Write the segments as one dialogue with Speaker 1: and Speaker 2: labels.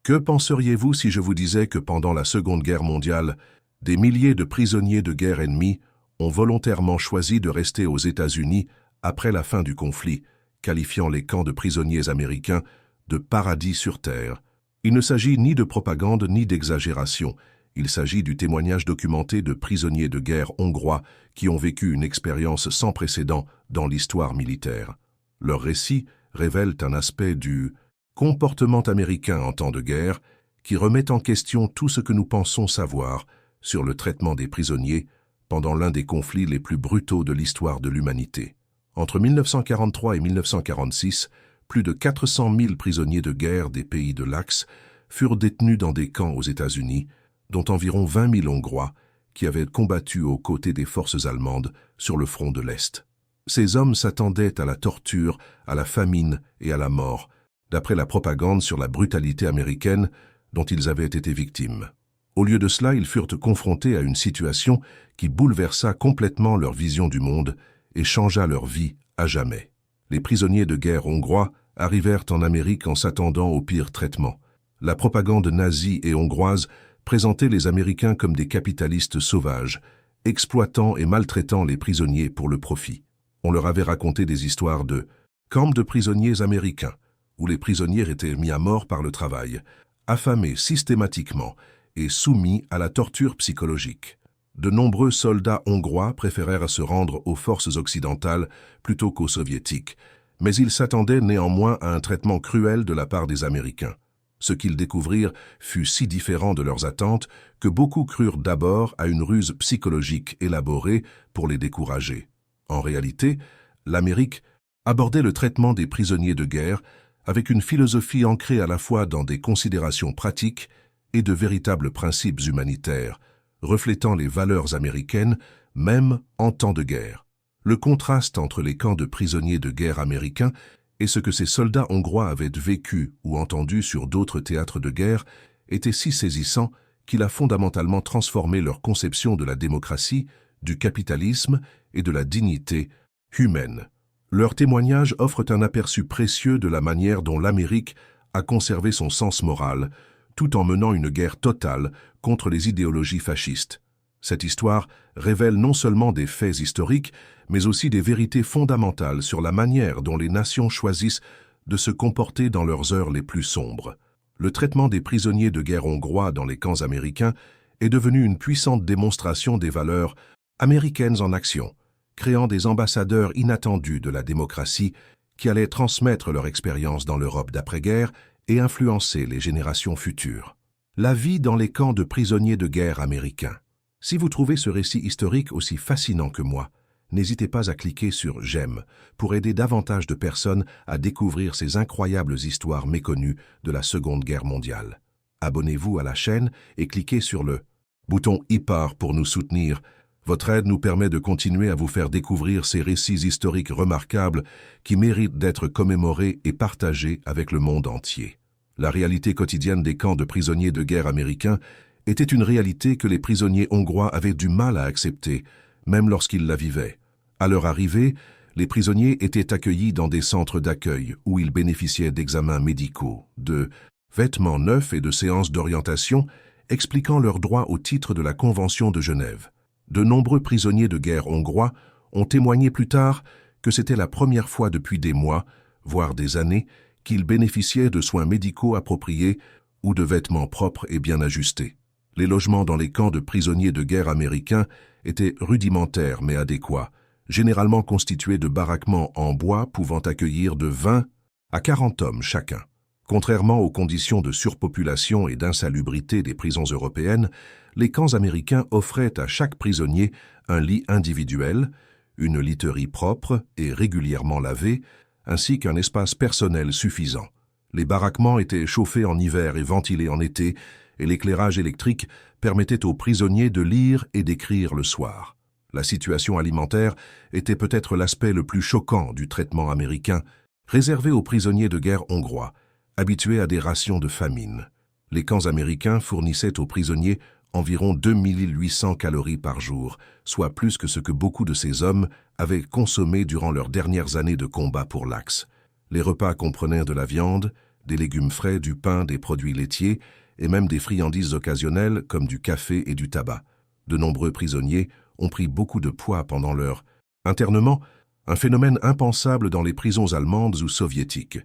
Speaker 1: Que penseriez-vous si je vous disais que pendant la Seconde Guerre mondiale, des milliers de prisonniers de guerre ennemis ont volontairement choisi de rester aux États-Unis après la fin du conflit, qualifiant les camps de prisonniers américains de paradis sur terre? Il ne s'agit ni de propagande ni d'exagération. Il s'agit du témoignage documenté de prisonniers de guerre hongrois qui ont vécu une expérience sans précédent dans l'histoire militaire. Leurs récits révèlent un aspect du comportement américain en temps de guerre qui remet en question tout ce que nous pensons savoir sur le traitement des prisonniers pendant l'un des conflits les plus brutaux de l'histoire de l'humanité. Entre 1943 et 1946, plus de 400 000 prisonniers de guerre des pays de l'Axe furent détenus dans des camps aux États-Unis, dont environ 20 000 Hongrois qui avaient combattu aux côtés des forces allemandes sur le front de l'Est. Ces hommes s'attendaient à la torture, à la famine et à la mort, d'après la propagande sur la brutalité américaine dont ils avaient été victimes. Au lieu de cela, ils furent confrontés à une situation qui bouleversa complètement leur vision du monde et changea leur vie à jamais. Les prisonniers de guerre hongrois arrivèrent en Amérique en s'attendant au pire traitement. La propagande nazie et hongroise présentait les Américains comme des capitalistes sauvages, exploitant et maltraitant les prisonniers pour le profit. On leur avait raconté des histoires de camps de prisonniers américains, où les prisonniers étaient mis à mort par le travail, affamés systématiquement et soumis à la torture psychologique. De nombreux soldats hongrois préférèrent se rendre aux forces occidentales plutôt qu'aux soviétiques, mais ils s'attendaient néanmoins à un traitement cruel de la part des Américains. Ce qu'ils découvrirent fut si différent de leurs attentes que beaucoup crurent d'abord à une ruse psychologique élaborée pour les décourager. En réalité, l'Amérique abordait le traitement des prisonniers de guerre avec une philosophie ancrée à la fois dans des considérations pratiques et de véritables principes humanitaires, reflétant les valeurs américaines, même en temps de guerre. Le contraste entre les camps de prisonniers de guerre américains et ce que ces soldats hongrois avaient vécu ou entendu sur d'autres théâtres de guerre était si saisissant qu'il a fondamentalement transformé leur conception de la démocratie, du capitalisme et de la dignité humaine. Leurs témoignages offrent un aperçu précieux de la manière dont l'Amérique a conservé son sens moral, tout en menant une guerre totale contre les idéologies fascistes. Cette histoire révèle non seulement des faits historiques, mais aussi des vérités fondamentales sur la manière dont les nations choisissent de se comporter dans leurs heures les plus sombres. Le traitement des prisonniers de guerre hongrois dans les camps américains est devenu une puissante démonstration des valeurs américaines en action, créant des ambassadeurs inattendus de la démocratie qui allaient transmettre leur expérience dans l'Europe d'après-guerre et influencer les générations futures. La vie dans les camps de prisonniers de guerre américains. Si vous trouvez ce récit historique aussi fascinant que moi, n'hésitez pas à cliquer sur « J'aime » pour aider davantage de personnes à découvrir ces incroyables histoires méconnues de la Seconde Guerre mondiale. Abonnez-vous à la chaîne et cliquez sur le bouton « IPAR » pour nous soutenir. Votre aide nous permet de continuer à vous faire découvrir ces récits historiques remarquables qui méritent d'être commémorés et partagés avec le monde entier. La réalité quotidienne des camps de prisonniers de guerre américains était une réalité que les prisonniers hongrois avaient du mal à accepter, même lorsqu'ils la vivaient. À leur arrivée, les prisonniers étaient accueillis dans des centres d'accueil où ils bénéficiaient d'examens médicaux, de vêtements neufs et de séances d'orientation expliquant leurs droits au titre de la Convention de Genève. De nombreux prisonniers de guerre hongrois ont témoigné plus tard que c'était la première fois depuis des mois, voire des années, qu'ils bénéficiaient de soins médicaux appropriés ou de vêtements propres et bien ajustés. Les logements dans les camps de prisonniers de guerre américains étaient rudimentaires mais adéquats, généralement constitués de baraquements en bois pouvant accueillir de 20 à 40 hommes chacun. Contrairement aux conditions de surpopulation et d'insalubrité des prisons européennes, les camps américains offraient à chaque prisonnier un lit individuel, une literie propre et régulièrement lavée, ainsi qu'un espace personnel suffisant. Les baraquements étaient chauffés en hiver et ventilés en été, et l'éclairage électrique permettait aux prisonniers de lire et d'écrire le soir. La situation alimentaire était peut-être l'aspect le plus choquant du traitement américain, réservé aux prisonniers de guerre hongrois, habitués à des rations de famine. Les camps américains fournissaient aux prisonniers environ 2800 calories par jour, soit plus que ce que beaucoup de ces hommes avaient consommé durant leurs dernières années de combat pour l'Axe. Les repas comprenaient de la viande, des légumes frais, du pain, des produits laitiers et même des friandises occasionnelles comme du café et du tabac. De nombreux prisonniers ont pris beaucoup de poids pendant leur internement, un phénomène impensable dans les prisons allemandes ou soviétiques.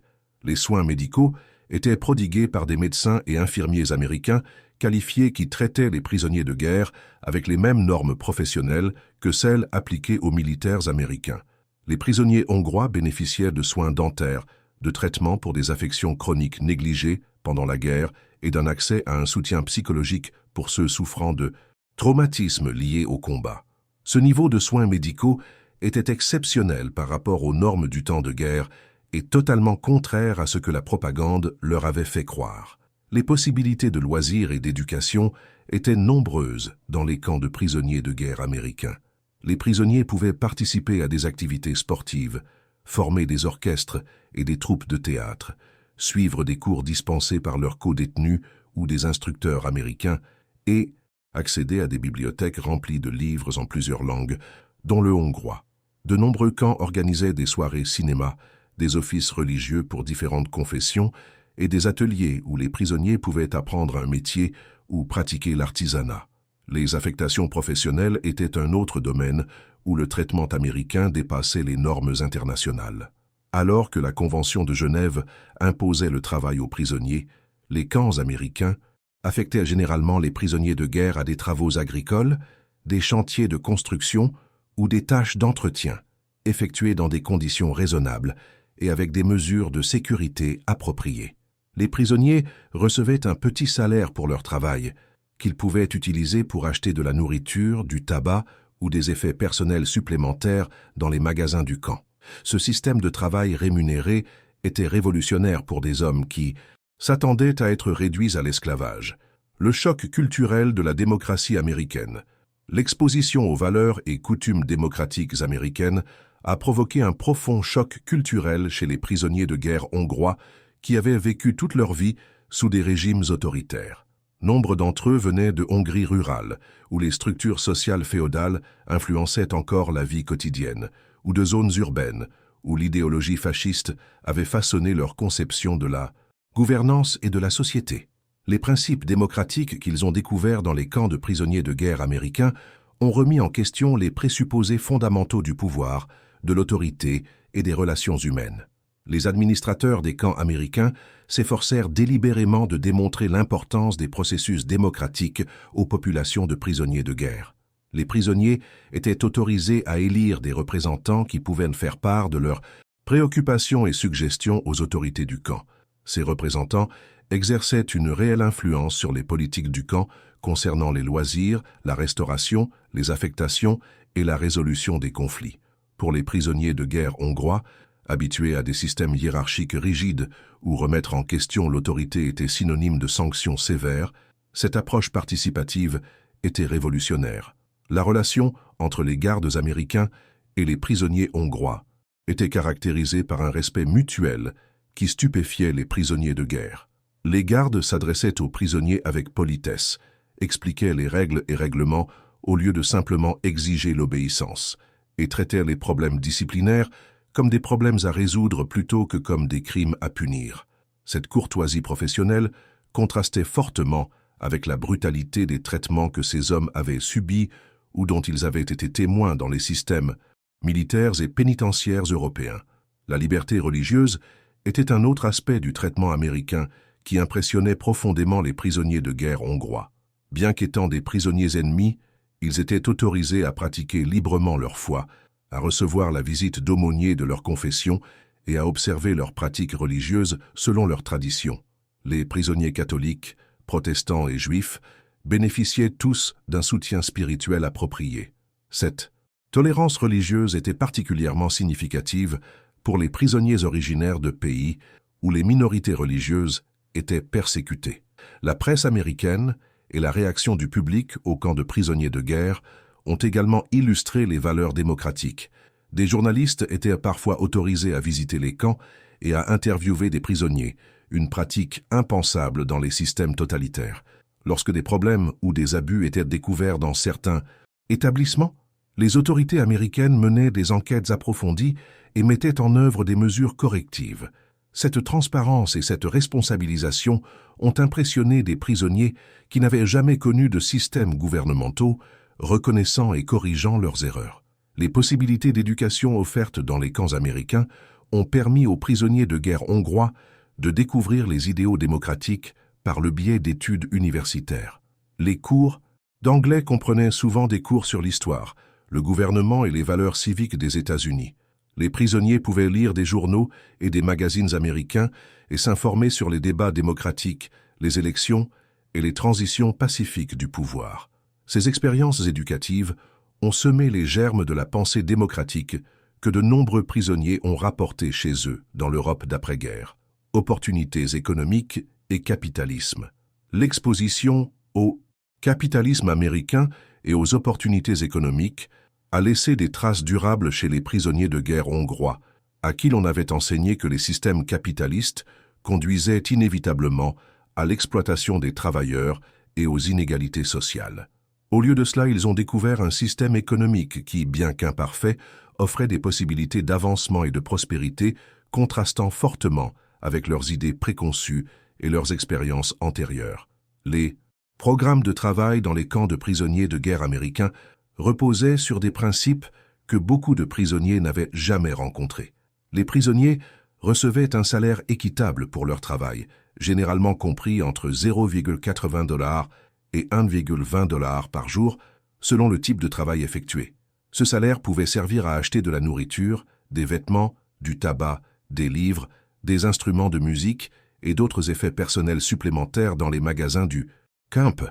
Speaker 1: Les soins médicaux étaient prodigués par des médecins et infirmiers américains qualifiés qui traitaient les prisonniers de guerre avec les mêmes normes professionnelles que celles appliquées aux militaires américains. Les prisonniers hongrois bénéficiaient de soins dentaires, de traitements pour des affections chroniques négligées pendant la guerre et d'un accès à un soutien psychologique pour ceux souffrant de traumatismes liés au combat. Ce niveau de soins médicaux était exceptionnel par rapport aux normes du temps de guerre et totalement contraire à ce que la propagande leur avait fait croire. Les possibilités de loisirs et d'éducation étaient nombreuses dans les camps de prisonniers de guerre américains. Les prisonniers pouvaient participer à des activités sportives, former des orchestres et des troupes de théâtre, suivre des cours dispensés par leurs co-détenus ou des instructeurs américains et accéder à des bibliothèques remplies de livres en plusieurs langues, dont le hongrois. De nombreux camps organisaient des soirées cinéma, des offices religieux pour différentes confessions et des ateliers où les prisonniers pouvaient apprendre un métier ou pratiquer l'artisanat. Les affectations professionnelles étaient un autre domaine où le traitement américain dépassait les normes internationales. Alors que la Convention de Genève imposait le travail aux prisonniers, les camps américains affectaient généralement les prisonniers de guerre à des travaux agricoles, des chantiers de construction ou des tâches d'entretien, effectuées dans des conditions raisonnables et avec des mesures de sécurité appropriées. Les prisonniers recevaient un petit salaire pour leur travail, qu'ils pouvaient utiliser pour acheter de la nourriture, du tabac ou des effets personnels supplémentaires dans les magasins du camp. Ce système de travail rémunéré était révolutionnaire pour des hommes qui s'attendaient à être réduits à l'esclavage. Le choc culturel de la démocratie américaine. L'exposition aux valeurs et coutumes démocratiques américaines a provoqué un profond choc culturel chez les prisonniers de guerre hongrois qui avaient vécu toute leur vie sous des régimes autoritaires. Nombre d'entre eux venaient de Hongrie rurale, où les structures sociales féodales influençaient encore la vie quotidienne, ou de zones urbaines, où l'idéologie fasciste avait façonné leur conception de la gouvernance et de la société. Les principes démocratiques qu'ils ont découverts dans les camps de prisonniers de guerre américains ont remis en question les présupposés fondamentaux du pouvoir, de l'autorité et des relations humaines. Les administrateurs des camps américains s'efforcèrent délibérément de démontrer l'importance des processus démocratiques aux populations de prisonniers de guerre. Les prisonniers étaient autorisés à élire des représentants qui pouvaient faire part de leurs préoccupations et suggestions aux autorités du camp. Ces représentants exerçaient une réelle influence sur les politiques du camp concernant les loisirs, la restauration, les affectations et la résolution des conflits. Pour les prisonniers de guerre hongrois, habitués à des systèmes hiérarchiques rigides où remettre en question l'autorité était synonyme de sanctions sévères, cette approche participative était révolutionnaire. La relation entre les gardes américains et les prisonniers hongrois était caractérisée par un respect mutuel qui stupéfiait les prisonniers de guerre. Les gardes s'adressaient aux prisonniers avec politesse, expliquaient les règles et règlements au lieu de simplement exiger l'obéissance, et traitaient les problèmes disciplinaires comme des problèmes à résoudre plutôt que comme des crimes à punir. Cette courtoisie professionnelle contrastait fortement avec la brutalité des traitements que ces hommes avaient subis ou dont ils avaient été témoins dans les systèmes militaires et pénitentiaires européens. La liberté religieuse était un autre aspect du traitement américain qui impressionnait profondément les prisonniers de guerre hongrois. Bien qu'étant des prisonniers ennemis, ils étaient autorisés à pratiquer librement leur foi, à recevoir la visite d'aumôniers de leur confession et à observer leurs pratiques religieuses selon leurs traditions. Les prisonniers catholiques, protestants et juifs bénéficiaient tous d'un soutien spirituel approprié. Cette tolérance religieuse était particulièrement significative pour les prisonniers originaires de pays où les minorités religieuses étaient persécutées. La presse américaine et la réaction du public au camp de prisonniers de guerre ont également illustré les valeurs démocratiques. Des journalistes étaient parfois autorisés à visiter les camps et à interviewer des prisonniers, une pratique impensable dans les systèmes totalitaires. Lorsque des problèmes ou des abus étaient découverts dans certains établissements, les autorités américaines menaient des enquêtes approfondies et mettaient en œuvre des mesures correctives. Cette transparence et cette responsabilisation ont impressionné des prisonniers qui n'avaient jamais connu de systèmes gouvernementaux reconnaissant et corrigeant leurs erreurs. Les possibilités d'éducation offertes dans les camps américains ont permis aux prisonniers de guerre hongrois de découvrir les idéaux démocratiques par le biais d'études universitaires. Les cours d'anglais comprenaient souvent des cours sur l'histoire, le gouvernement et les valeurs civiques des États-Unis. Les prisonniers pouvaient lire des journaux et des magazines américains et s'informer sur les débats démocratiques, les élections et les transitions pacifiques du pouvoir. Ces expériences éducatives ont semé les germes de la pensée démocratique que de nombreux prisonniers ont rapporté chez eux dans l'Europe d'après-guerre. Opportunités économiques et capitalisme. L'exposition au capitalisme américain et aux opportunités économiques a laissé des traces durables chez les prisonniers de guerre hongrois, à qui l'on avait enseigné que les systèmes capitalistes conduisaient inévitablement à l'exploitation des travailleurs et aux inégalités sociales. Au lieu de cela, ils ont découvert un système économique qui, bien qu'imparfait, offrait des possibilités d'avancement et de prospérité contrastant fortement avec leurs idées préconçues et leurs expériences antérieures. Les programmes de travail dans les camps de prisonniers de guerre américains reposaient sur des principes que beaucoup de prisonniers n'avaient jamais rencontrés. Les prisonniers recevaient un salaire équitable pour leur travail, généralement compris entre 0,80 $ et 1,20 $ par jour, selon le type de travail effectué. Ce salaire pouvait servir à acheter de la nourriture, des vêtements, du tabac, des livres, des instruments de musique et d'autres effets personnels supplémentaires dans les magasins du camp.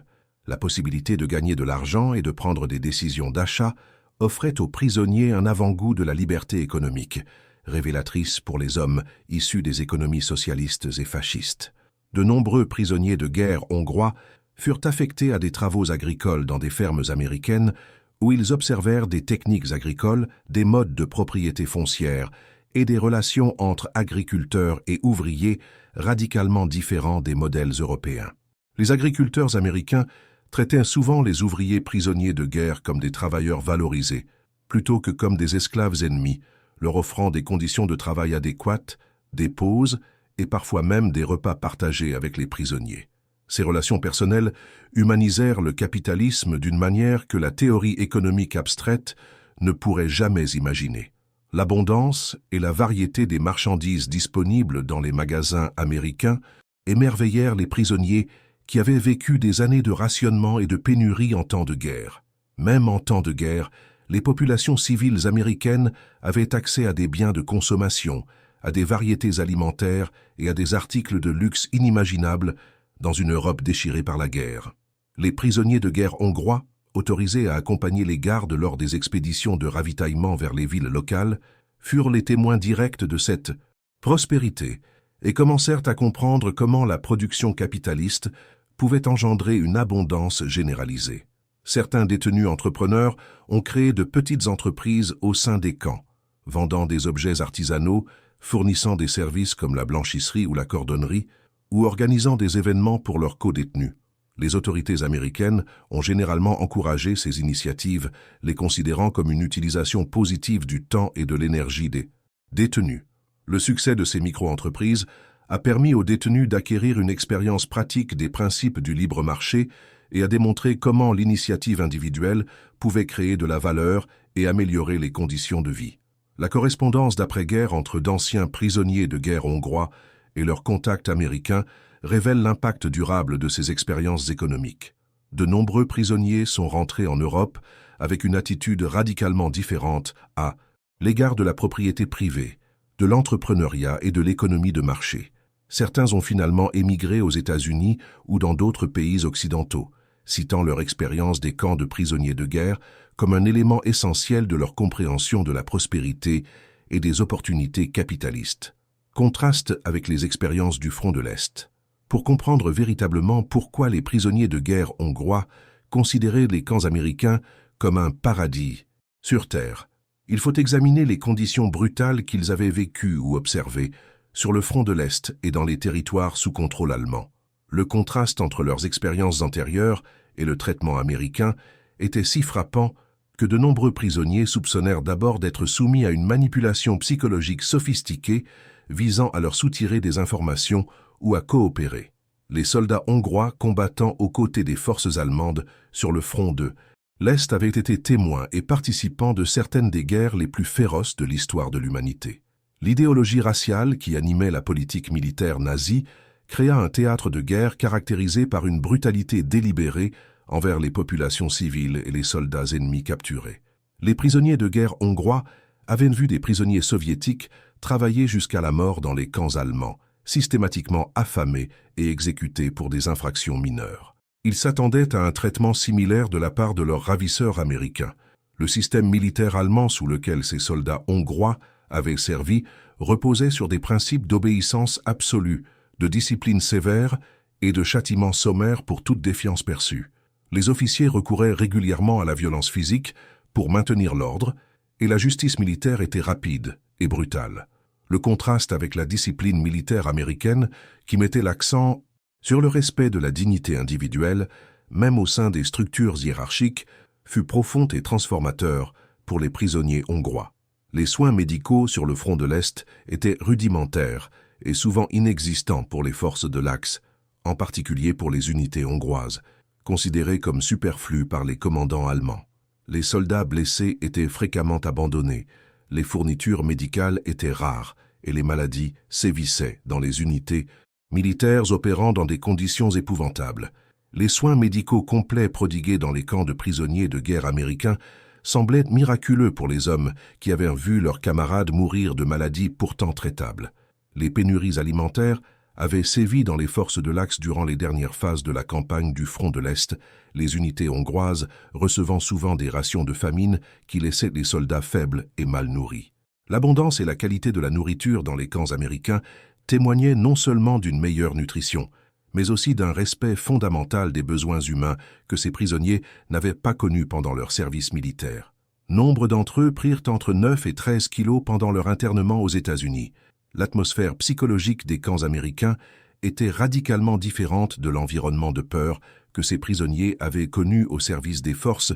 Speaker 1: La possibilité de gagner de l'argent et de prendre des décisions d'achat offrait aux prisonniers un avant-goût de la liberté économique, révélatrice pour les hommes issus des économies socialistes et fascistes. De nombreux prisonniers de guerre hongrois furent affectés à des travaux agricoles dans des fermes américaines où ils observèrent des techniques agricoles, des modes de propriété foncière et des relations entre agriculteurs et ouvriers radicalement différents des modèles européens. Les agriculteurs américains traitaient souvent les ouvriers prisonniers de guerre comme des travailleurs valorisés, plutôt que comme des esclaves ennemis, leur offrant des conditions de travail adéquates, des pauses et parfois même des repas partagés avec les prisonniers. Ces relations personnelles humanisèrent le capitalisme d'une manière que la théorie économique abstraite ne pourrait jamais imaginer. L'abondance et la variété des marchandises disponibles dans les magasins américains émerveillèrent les prisonniers qui avaient vécu des années de rationnement et de pénurie en temps de guerre. Même en temps de guerre, les populations civiles américaines avaient accès à des biens de consommation, à des variétés alimentaires et à des articles de luxe inimaginables dans une Europe déchirée par la guerre. Les prisonniers de guerre hongrois, autorisés à accompagner les gardes lors des expéditions de ravitaillement vers les villes locales, furent les témoins directs de cette prospérité et commencèrent à comprendre comment la production capitaliste pouvait engendrer une abondance généralisée. Certains détenus entrepreneurs ont créé de petites entreprises au sein des camps, vendant des objets artisanaux, fournissant des services comme la blanchisserie ou la cordonnerie, ou organisant des événements pour leurs co-détenus. Les autorités américaines ont généralement encouragé ces initiatives, les considérant comme une utilisation positive du temps et de l'énergie des détenus. Le succès de ces micro-entreprises a permis aux détenus d'acquérir une expérience pratique des principes du libre marché et a démontré comment l'initiative individuelle pouvait créer de la valeur et améliorer les conditions de vie. La correspondance d'après-guerre entre d'anciens prisonniers de guerre hongrois et leurs contacts américains révèle l'impact durable de ces expériences économiques. De nombreux prisonniers sont rentrés en Europe avec une attitude radicalement différente à l'égard de la propriété privée, de l'entrepreneuriat et de l'économie de marché. Certains ont finalement émigré aux États-Unis ou dans d'autres pays occidentaux, citant leur expérience des camps de prisonniers de guerre comme un élément essentiel de leur compréhension de la prospérité et des opportunités capitalistes. Contraste avec les expériences du front de l'Est. Pour comprendre véritablement pourquoi les prisonniers de guerre hongrois considéraient les camps américains comme un paradis sur Terre, il faut examiner les conditions brutales qu'ils avaient vécues ou observées sur le front de l'Est et dans les territoires sous contrôle allemand. Le contraste entre leurs expériences antérieures et le traitement américain était si frappant que de nombreux prisonniers soupçonnèrent d'abord d'être soumis à une manipulation psychologique sophistiquée visant à leur soutirer des informations ou à coopérer. Les soldats hongrois combattant aux côtés des forces allemandes sur le front de l'Est avaient été témoins et participants de certaines des guerres les plus féroces de l'histoire de l'humanité. L'idéologie raciale qui animait la politique militaire nazie créa un théâtre de guerre caractérisé par une brutalité délibérée envers les populations civiles et les soldats ennemis capturés. Les prisonniers de guerre hongrois avaient vu des prisonniers soviétiques travailler jusqu'à la mort dans les camps allemands, systématiquement affamés et exécutés pour des infractions mineures. Ils s'attendaient à un traitement similaire de la part de leurs ravisseurs américains. Le système militaire allemand sous lequel ces soldats hongrois avaient servi reposait sur des principes d'obéissance absolue, de discipline sévère et de châtiment sommaire pour toute défiance perçue. Les officiers recouraient régulièrement à la violence physique pour maintenir l'ordre, et la justice militaire était rapide et brutale. Le contraste avec la discipline militaire américaine, qui mettait l'accent sur le respect de la dignité individuelle, même au sein des structures hiérarchiques, fut profond et transformateur pour les prisonniers hongrois. Les soins médicaux sur le front de l'Est étaient rudimentaires et souvent inexistants pour les forces de l'Axe, en particulier pour les unités hongroises, considérées comme superflues par les commandants allemands. Les soldats blessés étaient fréquemment abandonnés, les fournitures médicales étaient rares et les maladies sévissaient dans les unités militaires opérant dans des conditions épouvantables. Les soins médicaux complets prodigués dans les camps de prisonniers de guerre américains semblaient miraculeux pour les hommes qui avaient vu leurs camarades mourir de maladies pourtant traitables. Les pénuries alimentaires avaient sévi dans les forces de l'Axe durant les dernières phases de la campagne du front de l'Est, les unités hongroises recevant souvent des rations de famine qui laissaient les soldats faibles et mal nourris. L'abondance et la qualité de la nourriture dans les camps américains témoignaient non seulement d'une meilleure nutrition, mais aussi d'un respect fondamental des besoins humains que ces prisonniers n'avaient pas connus pendant leur service militaire. Nombre d'entre eux prirent entre 9 et 13 kilos pendant leur internement aux États-Unis. L'atmosphère psychologique des camps américains était radicalement différente de l'environnement de peur que ces prisonniers avaient connu au service des forces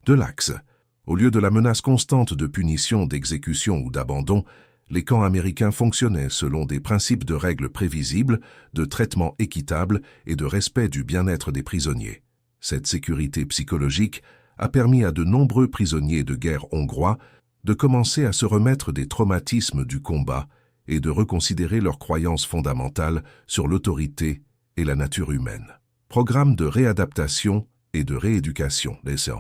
Speaker 1: de l'Axe. Au lieu de la menace constante de punition, d'exécution ou d'abandon, les camps américains fonctionnaient selon des principes de règles prévisibles, de traitement équitable et de respect du bien-être des prisonniers. Cette sécurité psychologique a permis à de nombreux prisonniers de guerre hongrois de commencer à se remettre des traumatismes du combat et de reconsidérer leurs croyances fondamentales sur l'autorité et la nature humaine. Programme de réadaptation et de rééducation. Les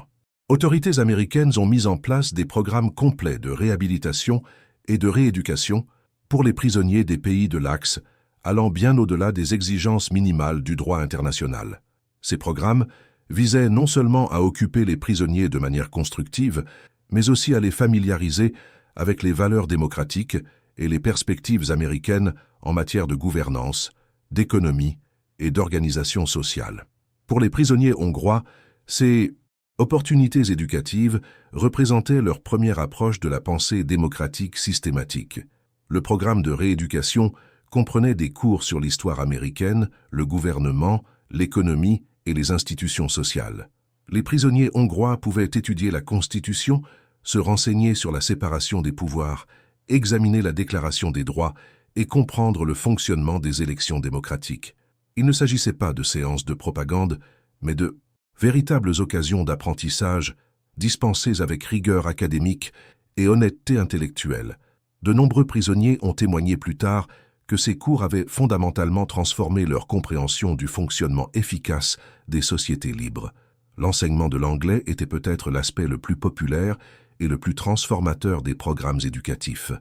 Speaker 1: autorités américaines ont mis en place des programmes complets de réhabilitation et de rééducation pour les prisonniers des pays de l'Axe, allant bien au-delà des exigences minimales du droit international. Ces programmes visaient non seulement à occuper les prisonniers de manière constructive, mais aussi à les familiariser avec les valeurs démocratiques et les perspectives américaines en matière de gouvernance, d'économie et d'organisation sociale. Pour les prisonniers hongrois, ces opportunités éducatives représentaient leur première approche de la pensée démocratique systématique. Le programme de rééducation comprenait des cours sur l'histoire américaine, le gouvernement, l'économie et les institutions sociales. Les prisonniers hongrois pouvaient étudier la Constitution, se renseigner sur la séparation des pouvoirs, examiner la Déclaration des droits et comprendre le fonctionnement des élections démocratiques. Il ne s'agissait pas de séances de propagande, mais de véritables occasions d'apprentissage dispensées avec rigueur académique et honnêteté intellectuelle. De nombreux prisonniers ont témoigné plus tard que ces cours avaient fondamentalement transformé leur compréhension du fonctionnement efficace des sociétés libres. L'enseignement de l'anglais était peut-être l'aspect le plus populaire et le plus transformateur des programmes éducatifs.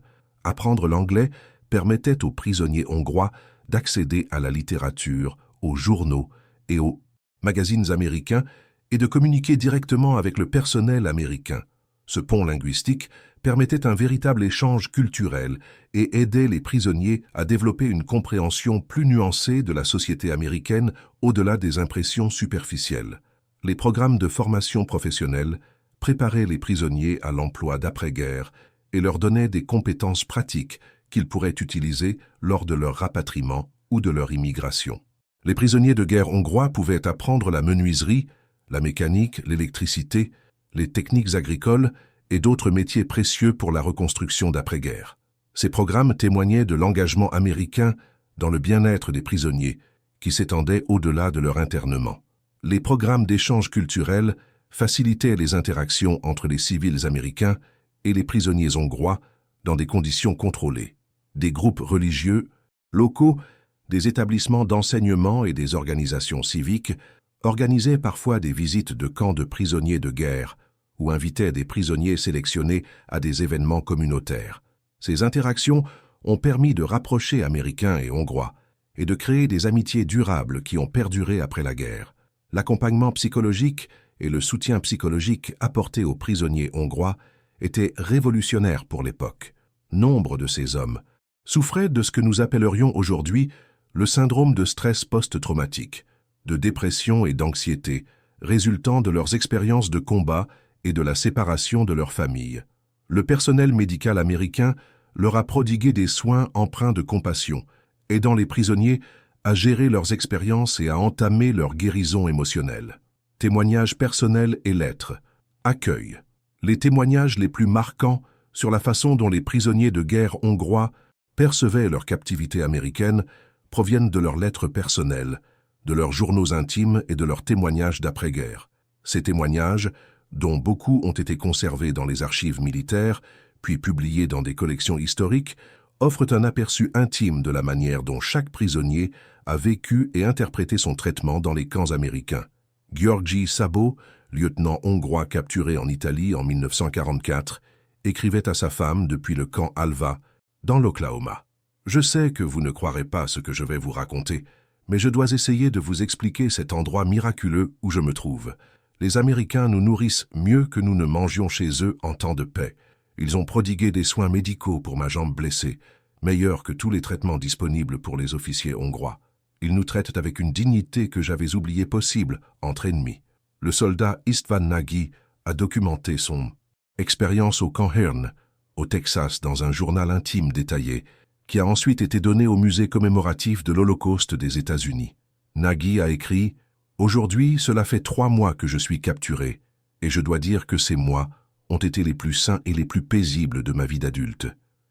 Speaker 1: Apprendre l'anglais permettait aux prisonniers hongrois d'accéder à la littérature, aux journaux et aux magazines américains et de communiquer directement avec le personnel américain. Ce pont linguistique permettait un véritable échange culturel et aidait les prisonniers à développer une compréhension plus nuancée de la société américaine au-delà des impressions superficielles. Les programmes de formation professionnelle préparaient les prisonniers à l'emploi d'après-guerre et leur donnaient des compétences pratiques qu'ils pourraient utiliser lors de leur rapatriement ou de leur immigration. Les prisonniers de guerre hongrois pouvaient apprendre la menuiserie, la mécanique, l'électricité, les techniques agricoles et d'autres métiers précieux pour la reconstruction d'après-guerre. Ces programmes témoignaient de l'engagement américain dans le bien-être des prisonniers, qui s'étendait au-delà de leur internement. Les programmes d'échange culturel facilitaient les interactions entre les civils américains et les prisonniers hongrois dans des conditions contrôlées. Des groupes religieux, locaux, des établissements d'enseignement et des organisations civiques organisaient parfois des visites de camps de prisonniers de guerre ou invitaient des prisonniers sélectionnés à des événements communautaires. Ces interactions ont permis de rapprocher Américains et Hongrois et de créer des amitiés durables qui ont perduré après la guerre. L'accompagnement psychologique et le soutien psychologique apporté aux prisonniers hongrois étaient révolutionnaires pour l'époque. Nombre de ces hommes souffraient de ce que nous appellerions aujourd'hui le syndrome de stress post-traumatique, de dépression et d'anxiété résultant de leurs expériences de combat et de la séparation de leur famille. Le personnel médical américain leur a prodigué des soins empreints de compassion, aidant les prisonniers à gérer leurs expériences et à entamer leur guérison émotionnelle. Témoignages personnels et lettres. Accueil. Les témoignages les plus marquants sur la façon dont les prisonniers de guerre hongrois percevaient leur captivité américaine proviennent de leurs lettres personnelles, de leurs journaux intimes et de leurs témoignages d'après-guerre. Ces témoignages, dont beaucoup ont été conservés dans les archives militaires, puis publiés dans des collections historiques, offrent un aperçu intime de la manière dont chaque prisonnier a vécu et interprété son traitement dans les camps américains. György Szabó, lieutenant hongrois capturé en Italie en 1944, écrivait à sa femme depuis le camp Alva, dans l'Oklahoma. « Je sais que vous ne croirez pas ce que je vais vous raconter, mais je dois essayer de vous expliquer cet endroit miraculeux où je me trouve. Les Américains nous nourrissent mieux que nous ne mangions chez eux en temps de paix. Ils ont prodigué des soins médicaux pour ma jambe blessée, meilleurs que tous les traitements disponibles pour les officiers hongrois. Ils nous traitent avec une dignité que j'avais oubliée possible entre ennemis. » Le soldat István Nagy a documenté son expérience au camp Hearne, au Texas, dans un journal intime détaillé, qui a ensuite été donné au musée commémoratif de l'Holocauste des États-Unis. Nagy a écrit « Aujourd'hui, cela fait 3 mois que je suis capturé, et je dois dire que ces mois ont été les plus sains et les plus paisibles de ma vie d'adulte.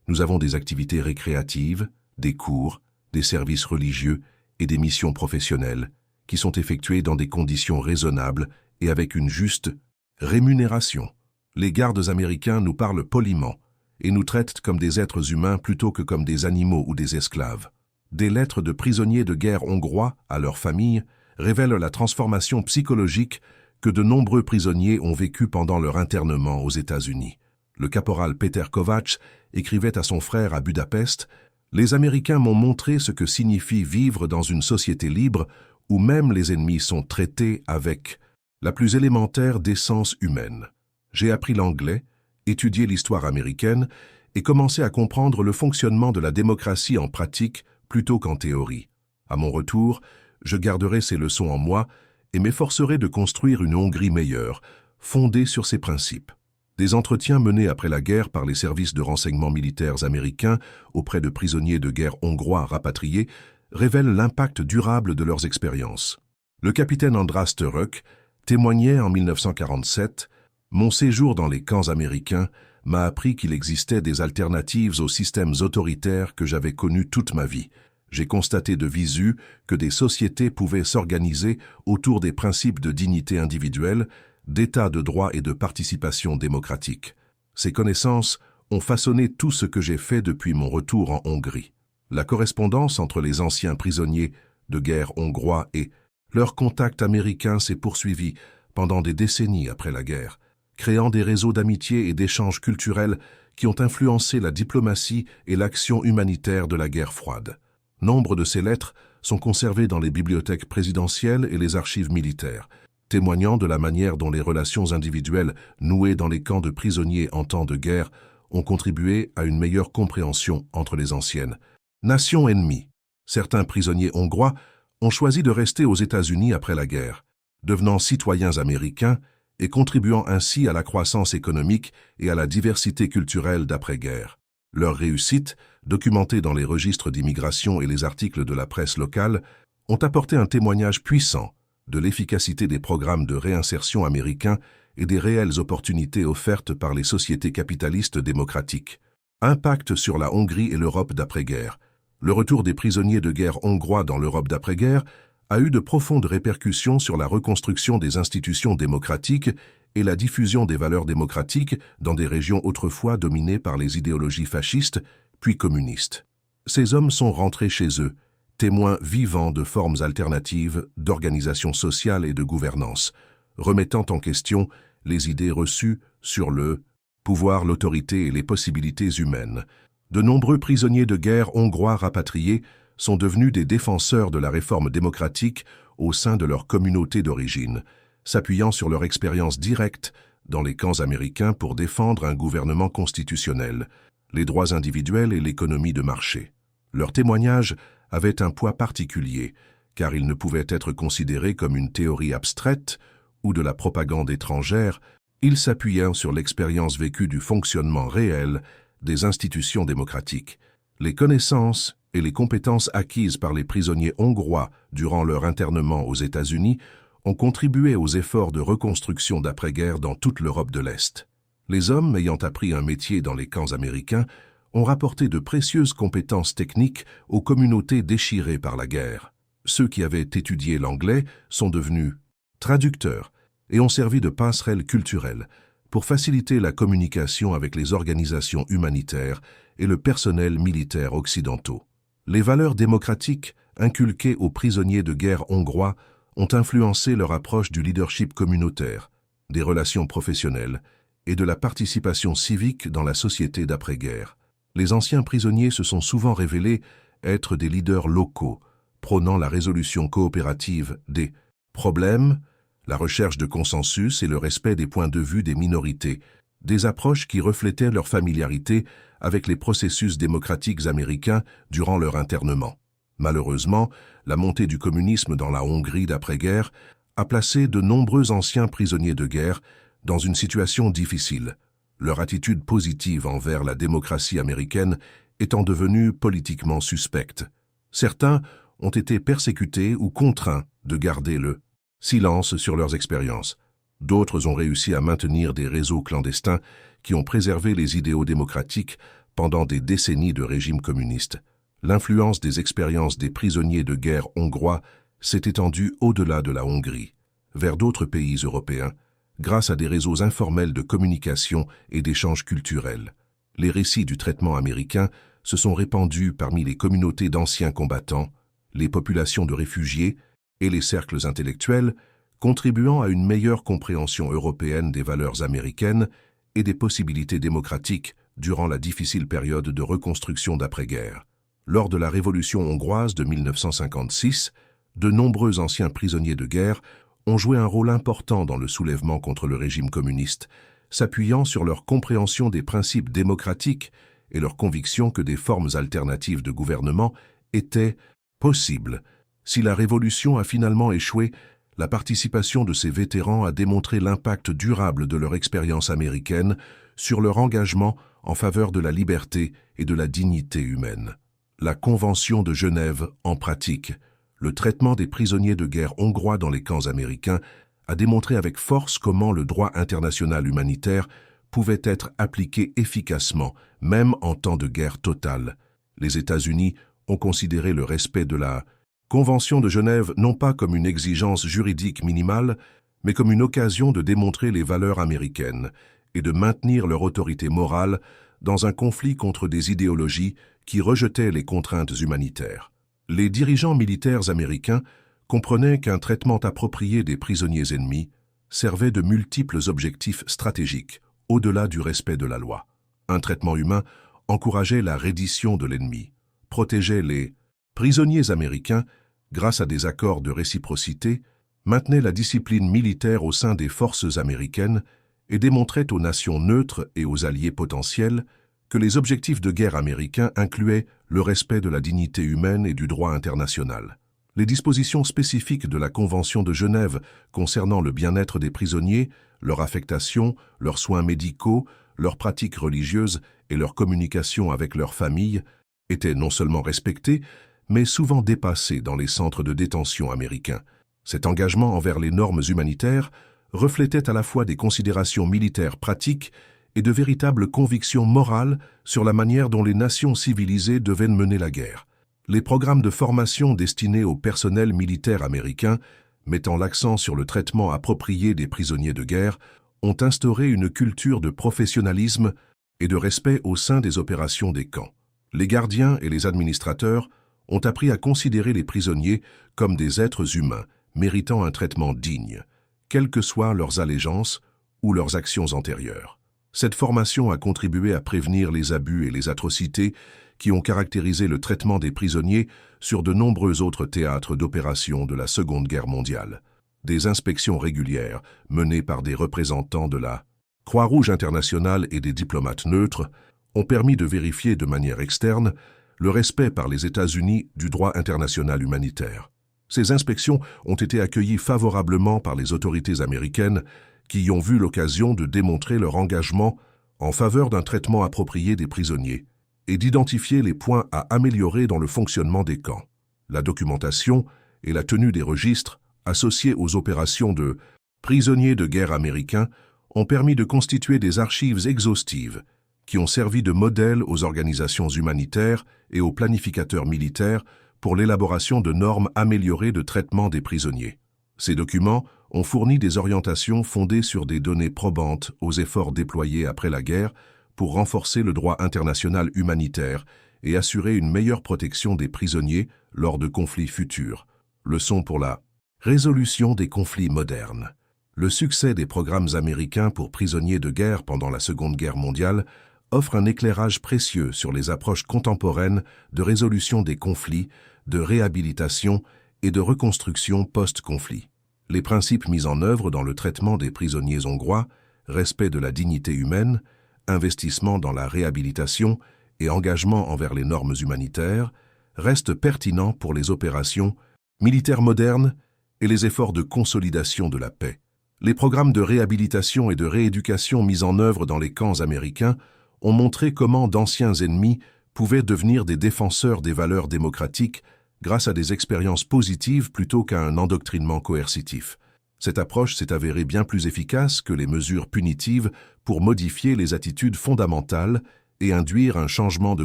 Speaker 1: Nous avons des activités récréatives, des cours, des services religieux et des missions professionnelles qui sont effectuées dans des conditions raisonnables et avec une juste rémunération. Les gardes américains nous parlent poliment et nous traitent comme des êtres humains plutôt que comme des animaux ou des esclaves. » Des lettres de prisonniers de guerre hongrois à leurs familles révèlent la transformation psychologique que de nombreux prisonniers ont vécu pendant leur internement aux États-Unis. Le caporal Peter Kovács écrivait à son frère à Budapest « Les Américains m'ont montré ce que signifie vivre dans une société libre où même les ennemis sont traités avec la plus élémentaire décence humaine. J'ai appris l'anglais, étudié l'histoire américaine et commencé à comprendre le fonctionnement de la démocratie en pratique plutôt qu'en théorie. À mon retour, je garderai ces leçons en moi et m'efforcerai de construire une Hongrie meilleure, fondée sur ces principes. » Des entretiens menés après la guerre par les services de renseignement militaires américains auprès de prisonniers de guerre hongrois rapatriés révèlent l'impact durable de leurs expériences. Le capitaine András Török témoignait en 1947 « Mon séjour dans les camps américains m'a appris qu'il existait des alternatives aux systèmes autoritaires que j'avais connus toute ma vie. J'ai constaté de visu que des sociétés pouvaient s'organiser autour des principes de dignité individuelle, d'état de droit et de participation démocratique. Ces connaissances ont façonné tout ce que j'ai fait depuis mon retour en Hongrie. » La correspondance entre les anciens prisonniers de guerre hongrois et leur contact américain s'est poursuivie pendant des décennies après la guerre, créant des réseaux d'amitié et d'échanges culturels qui ont influencé la diplomatie et l'action humanitaire de la guerre froide. Nombre de ces lettres sont conservées dans les bibliothèques présidentielles et les archives militaires, témoignant de la manière dont les relations individuelles nouées dans les camps de prisonniers en temps de guerre ont contribué à une meilleure compréhension entre les anciennes nations ennemies. Certains prisonniers hongrois ont choisi de rester aux États-Unis après la guerre, devenant citoyens américains et contribuant ainsi à la croissance économique et à la diversité culturelle d'après-guerre. Leur réussite, documentée dans les registres d'immigration et les articles de la presse locale, ont apporté un témoignage puissant de l'efficacité des programmes de réinsertion américains et des réelles opportunités offertes par les sociétés capitalistes démocratiques. Impact sur la Hongrie et l'Europe d'après-guerre. Le retour des prisonniers de guerre hongrois dans l'Europe d'après-guerre a eu de profondes répercussions sur la reconstruction des institutions démocratiques et la diffusion des valeurs démocratiques dans des régions autrefois dominées par les idéologies fascistes, puis communistes. Ces hommes sont rentrés chez eux, témoins vivants de formes alternatives d'organisation sociale et de gouvernance, remettant en question les idées reçues sur le pouvoir, l'autorité et les possibilités humaines. De nombreux prisonniers de guerre hongrois rapatriés sont devenus des défenseurs de la réforme démocratique au sein de leur communauté d'origine, s'appuyant sur leur expérience directe dans les camps américains pour défendre un gouvernement constitutionnel, les droits individuels et l'économie de marché. Leur témoignage avait un poids particulier, car ils ne pouvaient être considérés comme une théorie abstraite ou de la propagande étrangère. Ils s'appuyaient sur l'expérience vécue du fonctionnement réel des institutions démocratiques. Les connaissances et les compétences acquises par les prisonniers hongrois durant leur internement aux États-Unis ont contribué aux efforts de reconstruction d'après-guerre dans toute l'Europe de l'Est. Les hommes ayant appris un métier dans les camps américains ont rapporté de précieuses compétences techniques aux communautés déchirées par la guerre. Ceux qui avaient étudié l'anglais sont devenus traducteurs et ont servi de passerelle culturelle pour faciliter la communication avec les organisations humanitaires et le personnel militaire occidentaux. Les valeurs démocratiques inculquées aux prisonniers de guerre hongrois ont influencé leur approche du leadership communautaire, des relations professionnelles et de la participation civique dans la société d'après-guerre. Les anciens prisonniers se sont souvent révélés être des leaders locaux, prônant la résolution coopérative des problèmes, la recherche de consensus et le respect des points de vue des minorités, des approches qui reflétaient leur familiarité avec les processus démocratiques américains durant leur internement. Malheureusement, la montée du communisme dans la Hongrie d'après-guerre a placé de nombreux anciens prisonniers de guerre dans une situation difficile, leur attitude positive envers la démocratie américaine étant devenue politiquement suspecte. Certains ont été persécutés ou contraints de garder le silence sur leurs expériences. D'autres ont réussi à maintenir des réseaux clandestins qui ont préservé les idéaux démocratiques pendant des décennies de régime communiste. L'influence des expériences des prisonniers de guerre hongrois s'est étendue au-delà de la Hongrie, vers d'autres pays européens, grâce à des réseaux informels de communication et d'échanges culturels. Les récits du traitement américain se sont répandus parmi les communautés d'anciens combattants, les populations de réfugiés et les cercles intellectuels, contribuant à une meilleure compréhension européenne des valeurs américaines et des possibilités démocratiques durant la difficile période de reconstruction d'après-guerre. Lors de la Révolution hongroise de 1956, de nombreux anciens prisonniers de guerre ont joué un rôle important dans le soulèvement contre le régime communiste, s'appuyant sur leur compréhension des principes démocratiques et leur conviction que des formes alternatives de gouvernement étaient possibles. Si la Révolution a finalement échoué, la participation de ces vétérans a démontré l'impact durable de leur expérience américaine sur leur engagement en faveur de la liberté et de la dignité humaine. La Convention de Genève en pratique. Le traitement des prisonniers de guerre hongrois dans les camps américains a démontré avec force comment le droit international humanitaire pouvait être appliqué efficacement, même en temps de guerre totale. Les États-Unis ont considéré le respect de la Convention de Genève non pas comme une exigence juridique minimale, mais comme une occasion de démontrer les valeurs américaines et de maintenir leur autorité morale dans un conflit contre des idéologies qui rejetaient les contraintes humanitaires. Les dirigeants militaires américains comprenaient qu'un traitement approprié des prisonniers ennemis servait de multiples objectifs stratégiques, au-delà du respect de la loi. Un traitement humain encourageait la reddition de l'ennemi, protégeait les prisonniers américains grâce à des accords de réciprocité, maintenait la discipline militaire au sein des forces américaines et démontrait aux nations neutres et aux alliés potentiels que les objectifs de guerre américains incluaient le respect de la dignité humaine et du droit international. Les dispositions spécifiques de la Convention de Genève concernant le bien-être des prisonniers, leur affectation, leurs soins médicaux, leurs pratiques religieuses et leur communication avec leurs familles étaient non seulement respectées, mais souvent dépassées dans les centres de détention américains. Cet engagement envers les normes humanitaires reflétait à la fois des considérations militaires pratiques et de véritables convictions morales sur la manière dont les nations civilisées devaient mener la guerre. Les programmes de formation destinés au personnel militaire américain, mettant l'accent sur le traitement approprié des prisonniers de guerre, ont instauré une culture de professionnalisme et de respect au sein des opérations des camps. Les gardiens et les administrateurs ont appris à considérer les prisonniers comme des êtres humains méritant un traitement digne, quelles que soient leurs allégeances ou leurs actions antérieures. Cette formation a contribué à prévenir les abus et les atrocités qui ont caractérisé le traitement des prisonniers sur de nombreux autres théâtres d'opérations de la Seconde Guerre mondiale. Des inspections régulières menées par des représentants de la Croix-Rouge internationale et des diplomates neutres ont permis de vérifier de manière externe le respect par les États-Unis du droit international humanitaire. Ces inspections ont été accueillies favorablement par les autorités américaines qui y ont vu l'occasion de démontrer leur engagement en faveur d'un traitement approprié des prisonniers et d'identifier les points à améliorer dans le fonctionnement des camps. La documentation et la tenue des registres associés aux opérations de prisonniers de guerre américains ont permis de constituer des archives exhaustives qui ont servi de modèle aux organisations humanitaires et aux planificateurs militaires pour l'élaboration de normes améliorées de traitement des prisonniers. Ces documents ont fourni des orientations fondées sur des données probantes aux efforts déployés après la guerre pour renforcer le droit international humanitaire et assurer une meilleure protection des prisonniers lors de conflits futurs. Leçon pour la résolution des conflits modernes. Le succès des programmes américains pour prisonniers de guerre pendant la Seconde Guerre mondiale offre un éclairage précieux sur les approches contemporaines de résolution des conflits, de réhabilitation et de reconstruction post-conflit. Les principes mis en œuvre dans le traitement des prisonniers hongrois, respect de la dignité humaine, investissement dans la réhabilitation et engagement envers les normes humanitaires, restent pertinents pour les opérations militaires modernes et les efforts de consolidation de la paix. Les programmes de réhabilitation et de rééducation mis en œuvre dans les camps américains ont montré comment d'anciens ennemis pouvaient devenir des défenseurs des valeurs démocratiques grâce à des expériences positives plutôt qu'à un endoctrinement coercitif. Cette approche s'est avérée bien plus efficace que les mesures punitives pour modifier les attitudes fondamentales et induire un changement de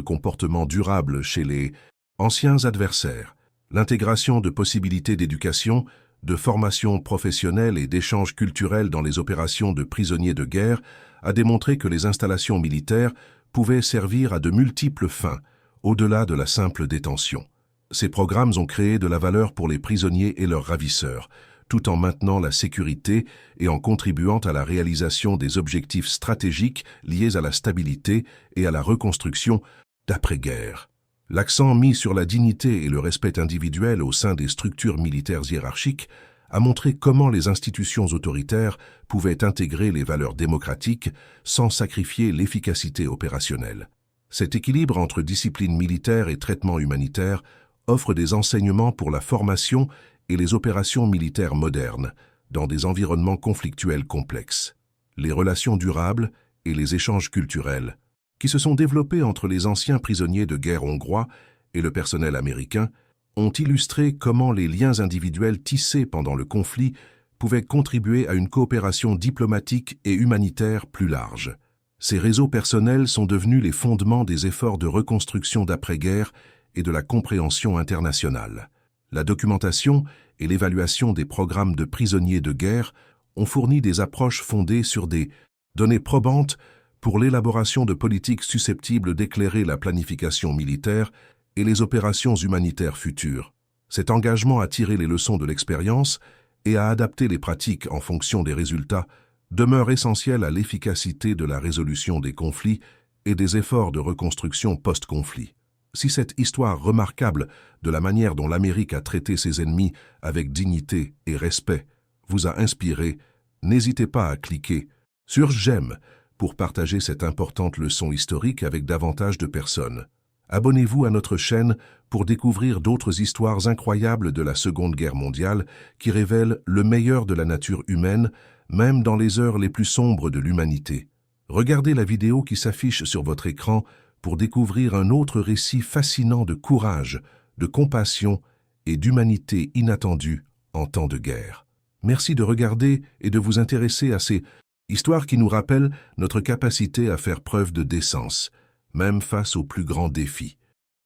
Speaker 1: comportement durable chez les anciens adversaires. L'intégration de possibilités d'éducation, de formation professionnelle et d'échanges culturels dans les opérations de prisonniers de guerre a démontré que les installations militaires pouvaient servir à de multiples fins, au-delà de la simple détention. Ces programmes ont créé de la valeur pour les prisonniers et leurs ravisseurs, tout en maintenant la sécurité et en contribuant à la réalisation des objectifs stratégiques liés à la stabilité et à la reconstruction d'après-guerre. L'accent mis sur la dignité et le respect individuel au sein des structures militaires hiérarchiques a montré comment les institutions autoritaires pouvaient intégrer les valeurs démocratiques sans sacrifier l'efficacité opérationnelle. Cet équilibre entre discipline militaire et traitement humanitaire offre des enseignements pour la formation et les opérations militaires modernes dans des environnements conflictuels complexes. Les relations durables et les échanges culturels qui se sont développés entre les anciens prisonniers de guerre hongrois et le personnel américain ont illustré comment les liens individuels tissés pendant le conflit pouvaient contribuer à une coopération diplomatique et humanitaire plus large. Ces réseaux personnels sont devenus les fondements des efforts de reconstruction d'après-guerre et de la compréhension internationale. La documentation et l'évaluation des programmes de prisonniers de guerre ont fourni des approches fondées sur des données probantes pour l'élaboration de politiques susceptibles d'éclairer la planification militaire et les opérations humanitaires futures. Cet engagement à tirer les leçons de l'expérience et à adapter les pratiques en fonction des résultats demeure essentiel à l'efficacité de la résolution des conflits et des efforts de reconstruction post-conflit. Si cette histoire remarquable de la manière dont l'Amérique a traité ses ennemis avec dignité et respect vous a inspiré, n'hésitez pas à cliquer sur « J'aime » pour partager cette importante leçon historique avec davantage de personnes. Abonnez-vous à notre chaîne pour découvrir d'autres histoires incroyables de la Seconde Guerre mondiale qui révèlent le meilleur de la nature humaine, même dans les heures les plus sombres de l'humanité. Regardez la vidéo qui s'affiche sur votre écran pour découvrir un autre récit fascinant de courage, de compassion et d'humanité inattendue en temps de guerre. Merci de regarder et de vous intéresser à ces Histoire qui nous rappelle notre capacité à faire preuve de décence, même face aux plus grands défis.